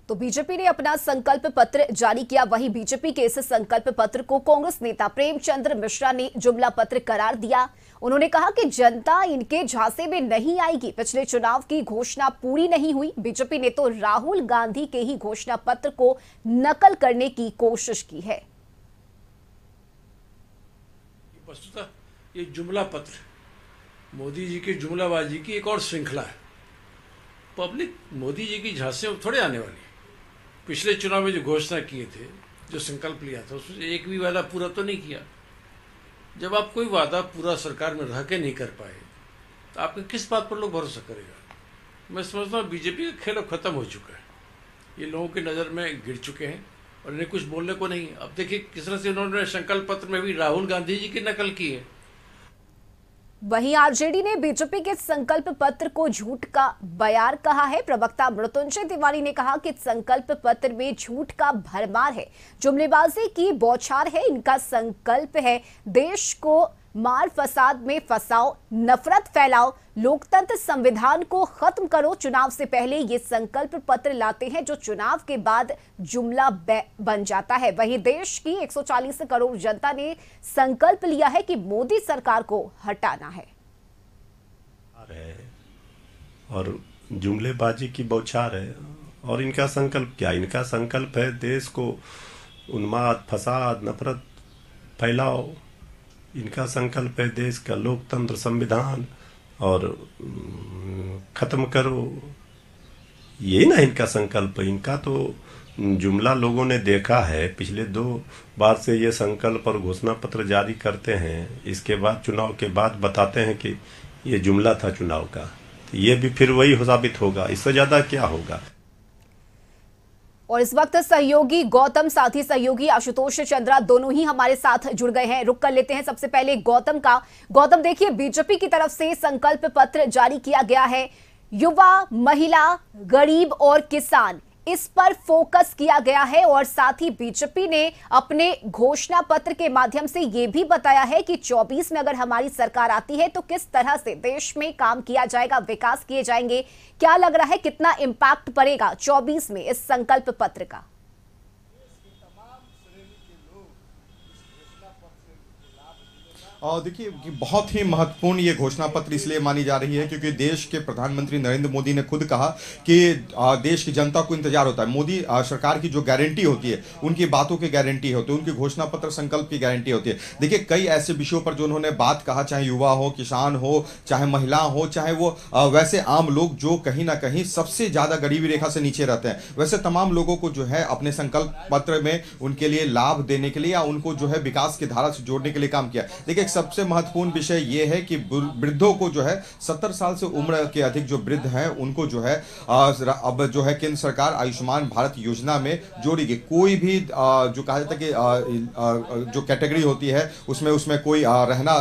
तो बीजेपी ने अपना संकल्प पत्र जारी किया। वहीं बीजेपी के इस संकल्प पत्र को कांग्रेस नेता प्रेमचंद्र मिश्रा ने जुमला पत्र करार दिया। उन्होंने कहा कि जनता इनके झांसे में नहीं आएगी। पिछले चुनाव की घोषणा पूरी नहीं हुई। बीजेपी ने तो राहुल गांधी के ही घोषणा पत्र को नकल करने की कोशिश की है। वस्तुतः ये जुमला पत्र मोदी जी की जुमलाबाजी की एक और श्रृंखला है। पब्लिक मोदी जी की झांसे थोड़े आने वाली है। पिछले चुनाव में जो घोषणा किए थे, जो संकल्प लिया था, उसमें एक भी वादा पूरा तो नहीं किया। जब आप कोई वादा पूरा सरकार में रह के नहीं कर पाए तो आपके किस बात पर लोग भरोसा करेगा। मैं समझता हूँ बीजेपी का खेल अब खत्म हो चुका है। ये लोगों की नज़र में गिर चुके हैं और इन्हें कुछ बोलने को नहीं। अब देखिए किस तरह से उन्होंने संकल्प पत्र में भी राहुल गांधी जी की नकल की है। वहीं आरजेडी ने बीजेपी के संकल्प पत्र को झूठ का बयार कहा है। प्रवक्ता मृत्युंजय तिवारी ने कहा कि संकल्प पत्र में झूठ का भरमार है, जुमलेबाजी की बौछार है। इनका संकल्प है देश को मार फसाद में फंसाओ, नफरत फैलाओ, लोकतंत्र संविधान को खत्म करो। चुनाव से पहले ये संकल्प पत्र लाते हैं जो चुनाव के बाद जुमला बन जाता है। वहीं देश की 140 करोड़ जनता ने संकल्प लिया है कि मोदी सरकार को हटाना है। और जुमलेबाजी की बौछार है। और इनका संकल्प क्या? इनका संकल्प है देश को उन्माद, फसाद, नफरत फैलाओ। इनका संकल्प है देश का लोकतंत्र संविधान और खत्म करो। ये ना इनका संकल्प। इनका तो जुमला लोगों ने देखा है। पिछले 2 बार से ये संकल्प और घोषणा पत्र जारी करते हैं। इसके बाद चुनाव के बाद बताते हैं कि ये जुमला था चुनाव का। तो ये भी फिर वही साबित होगा। इससे ज्यादा क्या होगा। और इस वक्त सहयोगी गौतम, साथी सहयोगी आशुतोष चंद्रा दोनों ही हमारे साथ जुड़ गए हैं। रुक कर लेते हैं सबसे पहले गौतम का। गौतम, देखिए बीजेपी की तरफ से संकल्प पत्र जारी किया गया है। युवा, महिला, गरीब और किसान, इस पर फोकस किया गया है। और साथ ही बीजेपी ने अपने घोषणा पत्र के माध्यम से यह भी बताया है कि 24 में अगर हमारी सरकार आती है तो किस तरह से देश में काम किया जाएगा, विकास किए जाएंगे। क्या लग रहा है कितना इंपैक्ट पड़ेगा 24 में इस संकल्प पत्र का? और देखिए कि बहुत ही महत्वपूर्ण ये घोषणा पत्र इसलिए मानी जा रही है क्योंकि देश के प्रधानमंत्री नरेंद्र मोदी ने खुद कहा कि देश की जनता को इंतजार होता है। मोदी सरकार की जो गारंटी होती है, उनकी बातों की गारंटी होती है, उनकी घोषणा पत्र संकल्प की गारंटी होती है। देखिए कई ऐसे विषयों पर जो उन्होंने बात कहा, चाहे युवा हो, किसान हो, चाहे महिला हो, चाहे वो वैसे आम लोग जो कहीं ना कहीं सबसे ज़्यादा गरीबी रेखा से नीचे रहते हैं, वैसे तमाम लोगों को जो है अपने संकल्प पत्र में उनके लिए लाभ देने के लिए या उनको जो है विकास की धारा से जोड़ने के लिए काम किया। देखिए सबसे महत्वपूर्ण विषय यह है कि वृद्धों को जो है 70 साल से उम्र के अधिक जो वृद्ध हैं उनको जो है अब जो है केंद्र सरकार आयुष्मान भारत योजना में जोड़ेगी। कोई भी जो कहा जाता है कि जो कैटेगरी होती है उसमें कोई रहना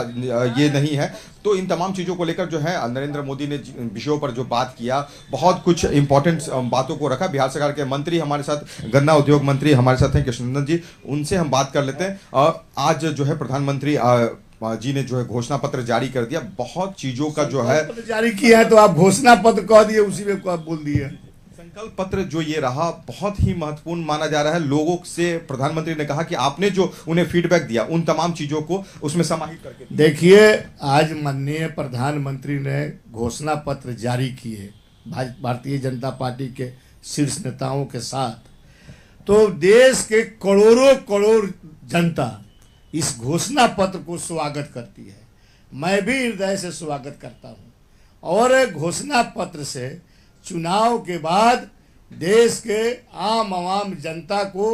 ये नहीं है। तो इन तमाम चीज़ों को लेकर जो है नरेंद्र मोदी ने विषयों पर जो बात किया, बहुत कुछ इंपॉर्टेंट बातों को रखा। बिहार सरकार के मंत्री हमारे साथ, गन्ना उद्योग मंत्री हमारे साथ हैं कृष्णनंदन जी, उनसे हम बात कर लेते हैं। आज जो है प्रधानमंत्री जी ने जो है घोषणा पत्र जारी कर दिया। बहुत चीजों का जो है जारी किया है तो आप घोषणा पत्र कह दिए, उसी में को आप बोल दिए। संकल्प पत्र जो ये रहा बहुत ही महत्वपूर्ण माना जा रहा है। लोगों से प्रधानमंत्री ने कहा कि आपने जो उन्हें फीडबैक दिया उन तमाम चीजों को उसमें समाहित करके देखिए, आज माननीय प्रधानमंत्री ने घोषणा पत्र जारी किए भारतीय जनता पार्टी के शीर्ष नेताओं के साथ, तो देश के करोड़ों करोड़ जनता इस घोषणा पत्र को स्वागत करती है। मैं भी हृदय से स्वागत करता हूं। और घोषणा पत्र से चुनाव के बाद देश के आम जनता को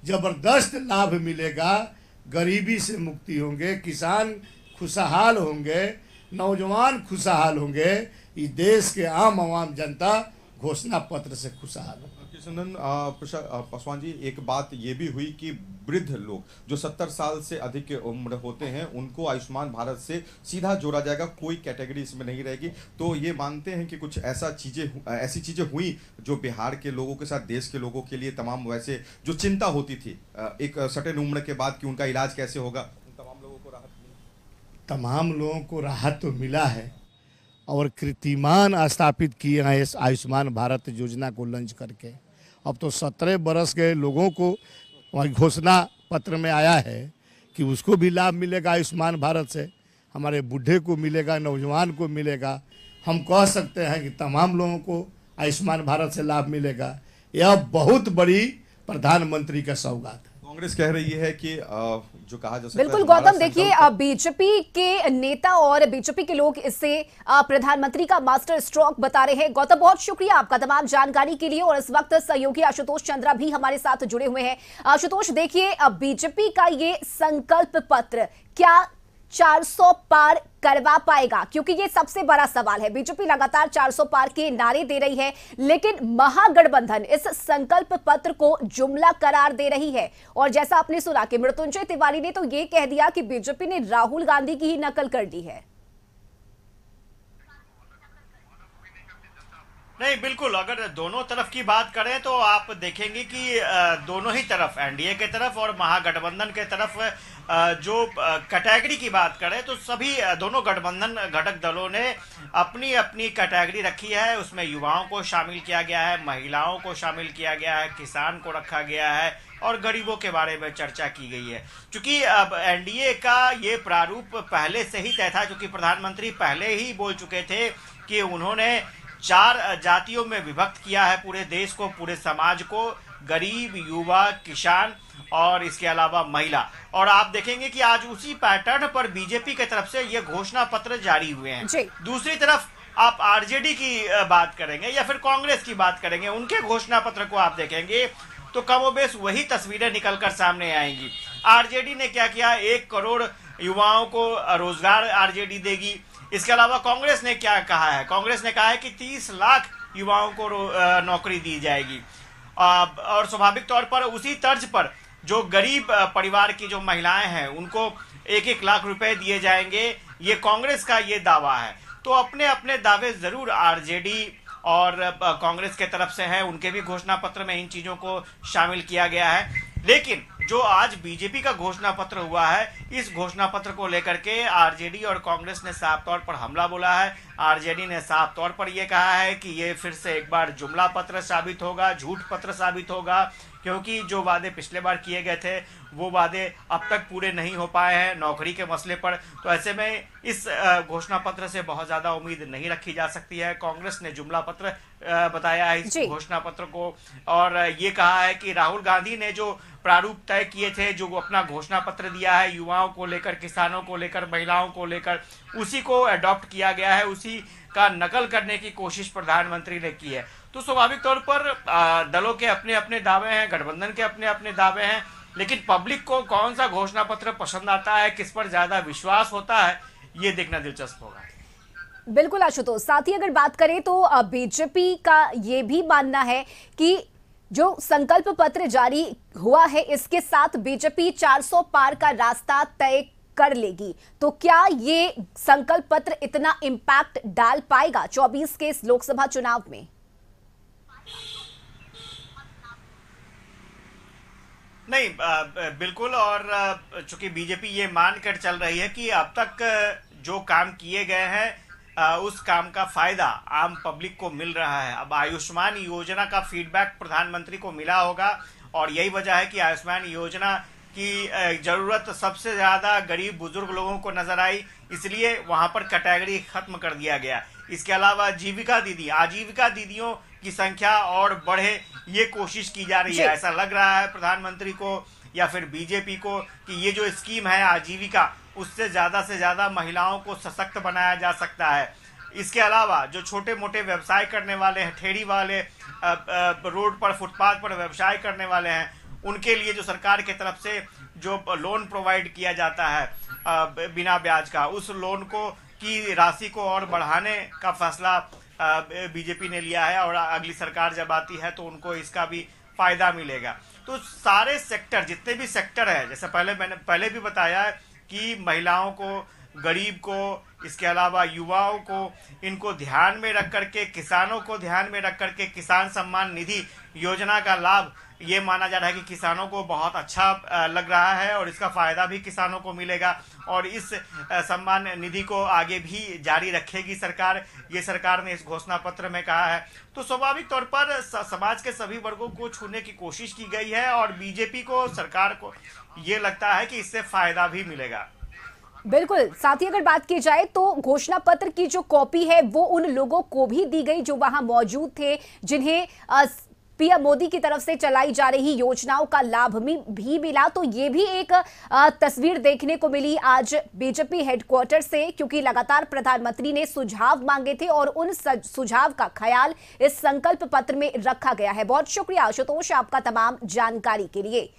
जबरदस्त लाभ मिलेगा। गरीबी से मुक्ति होंगे, किसान खुशहाल होंगे, नौजवान खुशहाल होंगे। इस देश के आम जनता घोषणा पत्र से खुशहाल होगा। पासवान जी, एक बात ये भी हुई कि वृद्ध लोग जो 70 साल से अधिक उम्र होते हैं उनको आयुष्मान भारत से सीधा जोड़ा जाएगा, कोई कैटेगरी इसमें नहीं रहेगी। तो ये मानते हैं कि कुछ ऐसी चीजें हुई जो बिहार के लोगों के साथ देश के लोगों के लिए तमाम वैसे जो चिंता होती थी एक सर्टेन उम्र के बाद कि उनका इलाज कैसे होगा, तमाम लोगों को राहत मिली। तमाम लोगों को राहत तो मिला है और कीर्तिमान स्थापित किए हैं इस आयुष्मान भारत योजना को लॉन्च करके। अब तो 17 बरस के लोगों को वहाँ घोषणा पत्र में आया है कि उसको भी लाभ मिलेगा आयुष्मान भारत से, हमारे बूढ़े को मिलेगा, नौजवान को मिलेगा। हम कह सकते हैं कि तमाम लोगों को आयुष्मान भारत से लाभ मिलेगा। यह बहुत बड़ी प्रधानमंत्री का सौगात है। कांग्रेस कह रही है कि जो कहा जा सकता है बिल्कुल हमारा गौतम, देखिए संकल्प- बीजेपी के नेता और बीजेपी के लोग इसे प्रधानमंत्री का मास्टर स्ट्रोक बता रहे हैं। गौतम, बहुत शुक्रिया आपका तमाम जानकारी के लिए। और इस वक्त सहयोगी आशुतोष चंद्रा भी हमारे साथ जुड़े हुए हैं। आशुतोष, देखिए बीजेपी का ये संकल्प पत्र क्या 400 पार करवा पाएगा? क्योंकि ये सबसे बड़ा सवाल है। बीजेपी लगातार 400 पार के नारे दे रही है, लेकिन महागठबंधन इस संकल्प पत्र को जुमला करार दे रही है। और जैसा आपने सुना कि मृत्युंजय तिवारी ने तो ये कह दिया कि बीजेपी ने राहुल गांधी की ही नकल कर दी है। नहीं, बिल्कुल, अगर दोनों तरफ की बात करें तो आप देखेंगे कि दोनों ही तरफ, एनडीए के तरफ और महागठबंधन के तरफ, जो कैटेगरी की बात करें तो सभी दोनों गठबंधन घटक दलों ने अपनी अपनी कैटेगरी रखी है। उसमें युवाओं को शामिल किया गया है, महिलाओं को शामिल किया गया है, किसान को रखा गया है और गरीबों के बारे में चर्चा की गई है। क्योंकि अब एनडीए का ये प्रारूप पहले से ही तय था, क्योंकि प्रधानमंत्री पहले ही बोल चुके थे कि उन्होंने 4 जातियों में विभक्त किया है पूरे देश को, पूरे समाज को, गरीब, युवा, किसान और इसके अलावा महिला। और आप देखेंगे कि आज उसी पैटर्न पर बीजेपी की तरफ से ये घोषणा पत्र जारी हुए हैं। दूसरी तरफ आप आरजेडी की बात करेंगे या फिर कांग्रेस की बात करेंगे, उनके घोषणा पत्र को आप देखेंगे तो कमोबेश वही तस्वीरें निकलकर सामने आएंगी। आरजेडी ने क्या किया, 1 करोड़ युवाओं को रोजगार आरजेडी देगी। इसके अलावा कांग्रेस ने क्या कहा है, कांग्रेस ने कहा है कि 30 लाख युवाओं को नौकरी दी जाएगी। और स्वाभाविक तौर पर उसी तर्ज पर जो गरीब परिवार की जो महिलाएं हैं उनको 1-1 लाख रुपए दिए जाएंगे। ये कांग्रेस का ये दावा है। तो अपने अपने दावे जरूर आरजेडी और कांग्रेस के तरफ से हैं, उनके भी घोषणा पत्र में इन चीजों को शामिल किया गया है। लेकिन जो आज बीजेपी का घोषणा पत्र हुआ है, इस घोषणा पत्र को लेकर के आरजेडी और कांग्रेस ने साफ तौर पर हमला बोला है। आरजेडी ने साफ तौर पर यह कहा है कि ये फिर से एक बार जुमला पत्र साबित होगा, झूठ पत्र साबित होगा, क्योंकि जो वादे पिछले बार किए गए थे वो वादे अब तक पूरे नहीं हो पाए हैं नौकरी के मसले पर। तो ऐसे में इस घोषणा पत्र से बहुत ज्यादा उम्मीद नहीं रखी जा सकती है। कांग्रेस ने जुमला पत्र बताया है इस घोषणा पत्र को, और ये कहा है कि राहुल गांधी ने जो प्रारूप तय किए थे, जो अपना घोषणा पत्र दिया है युवाओं को लेकर, किसानों को लेकर, महिलाओं को लेकर, उसी को अडॉप्ट किया गया है, उसी का नकल करने की कोशिश प्रधानमंत्री ने की है। तो स्वाभाविक तौर पर दलों के अपने अपने दावे हैं, गठबंधन के अपने अपने दावे हैं, लेकिन पब्लिक को कौन सा घोषणा पत्र पसंद आता है, किस पर ज्यादा विश्वास होता है, ये देखना दिलचस्प होगा। बिल्कुल आशुतोष, साथ ही अगर बात करें तो बीजेपी का ये भी मानना है कि जो संकल्प पत्र जारी हुआ है इसके साथ बीजेपी 400 पार का रास्ता तय कर लेगी। तो क्या ये संकल्प पत्र इतना इंपैक्ट डाल पाएगा 24 के इस लोकसभा चुनाव में? नहीं, बिल्कुल। और चूंकि बीजेपी ये मानकर चल रही है कि अब तक जो काम किए गए हैं उस काम का फायदा आम पब्लिक को मिल रहा है। अब आयुष्मान योजना का फीडबैक प्रधानमंत्री को मिला होगा, और यही वजह है कि आयुष्मान योजना की जरूरत सबसे ज्यादा गरीब बुजुर्ग लोगों को नजर आई, इसलिए वहां पर कैटेगरी खत्म कर दिया गया। इसके अलावा आजीविका दीदियों की संख्या और बढ़े, ये कोशिश की जा रही है। ऐसा लग रहा है प्रधानमंत्री को या फिर बीजेपी को कि ये जो स्कीम है आजीविका, उससे ज्यादा से ज्यादा महिलाओं को सशक्त बनाया जा सकता है। इसके अलावा जो छोटे मोटे व्यवसाय करने वाले हैं, ठेरी वाले, रोड पर फुटपाथ पर व्यवसाय करने वाले हैं, उनके लिए जो सरकार की तरफ से जो लोन प्रोवाइड किया जाता है बिना ब्याज का, उस लोन को की राशि को और बढ़ाने का फैसला बीजेपी ने लिया है। और अगली सरकार जब आती है तो उनको इसका भी फायदा मिलेगा। तो सारे सेक्टर, जितने भी सेक्टर है, जैसे मैंने पहले भी बताया है कि महिलाओं को, गरीब को, इसके अलावा युवाओं को, इनको ध्यान में रख करके, किसानों को ध्यान में रख करके किसान सम्मान निधि योजना का लाभ ये माना जा रहा है कि किसानों को बहुत अच्छा लग रहा है और इसका फायदा भी किसानों को मिलेगा और इस सम्मान निधि को आगे भी जारी रखेगी सरकार, ये सरकार ने इस घोषणा पत्र में कहा है। तो स्वाभाविक तौर पर समाज के सभी वर्गों को छूने की कोशिश की गई है और बीजेपी को, सरकार को ये लगता है कि इससे फायदा भी मिलेगा। बिल्कुल। साथ ही अगर बात की जाए तो घोषणा पत्र की जो कॉपी है वो उन लोगों को भी दी गई जो वहां मौजूद थे, जिन्हें पीएम मोदी की तरफ से चलाई जा रही योजनाओं का लाभ भी मिला। तो ये भी एक तस्वीर देखने को मिली आज बीजेपी हेडक्वार्टर से, क्योंकि लगातार प्रधानमंत्री ने सुझाव मांगे थे और उन सुझाव का ख्याल इस संकल्प पत्र में रखा गया है। बहुत शुक्रिया आशुतोष आपका तमाम जानकारी के लिए।